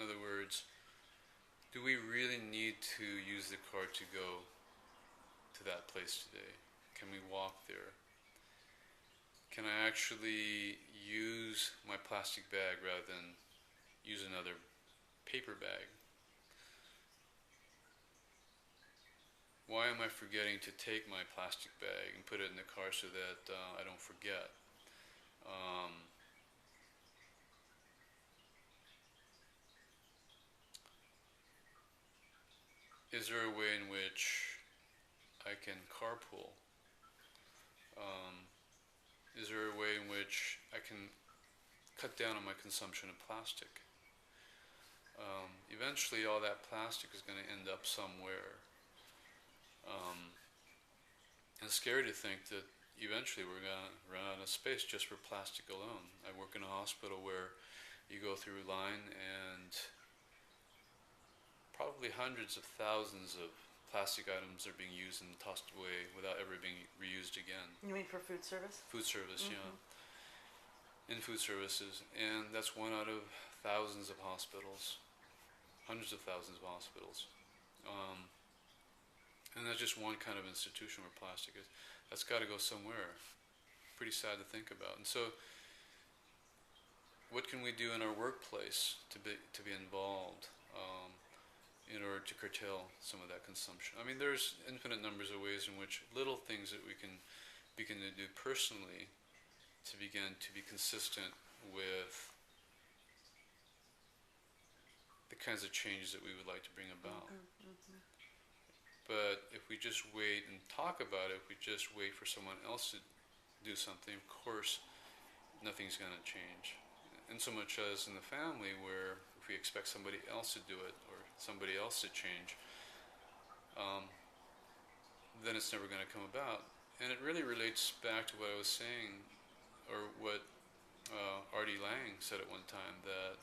In other words, do we really need to use the car to go to that place today? Can we walk there? Can I actually use my plastic bag rather than use another paper bag? Why am I forgetting to take my plastic bag and put it in the car so that I don't forget? Is there a way in which I can carpool? Is there a way in which I can cut down on my consumption of plastic? Eventually all that plastic is going to end up somewhere. It's scary to think that eventually we're going to run out of space just for plastic alone. I work in a hospital where you go through a line and probably hundreds of thousands of plastic items are being used and tossed away without ever being reused again. You mean for food service? Food service, yeah. In food services. And that's one out of thousands of hospitals. Hundreds of thousands of hospitals. And that's just one kind of institution where plastic is. That's got to go somewhere. Pretty sad to think about. And so, what can we do in our workplace to be involved in order to curtail some of that consumption? I mean, there's infinite numbers of ways in which little things that we can begin to do personally to begin to be consistent with the kinds of changes that we would like to bring about. But if we just wait and talk about it, if we just wait for someone else to do something, of course, nothing's going to change. And so much as in the family, where if we expect somebody else to do it or somebody else to change, then it's never going to come about. And it really relates back to what I was saying, or what R.D. Laing said at one time, that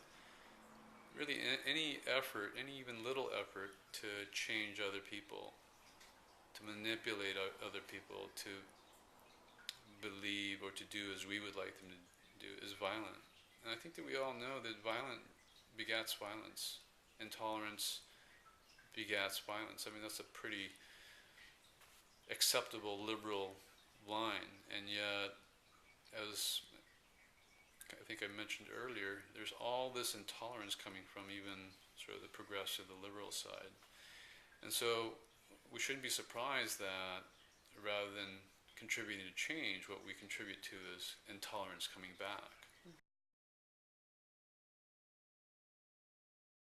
really any effort, any even little effort to change other people, to manipulate other people to believe or to do as we would like them to do, is violent. And I think that we all know that violence begats violence. Intolerance begats violence. I mean, that's a pretty acceptable liberal line. And yet, as I think I mentioned earlier, there's all this intolerance coming from even sort of the progressive, the liberal side. And so we shouldn't be surprised that rather than contributing to change, what we contribute to is intolerance coming back.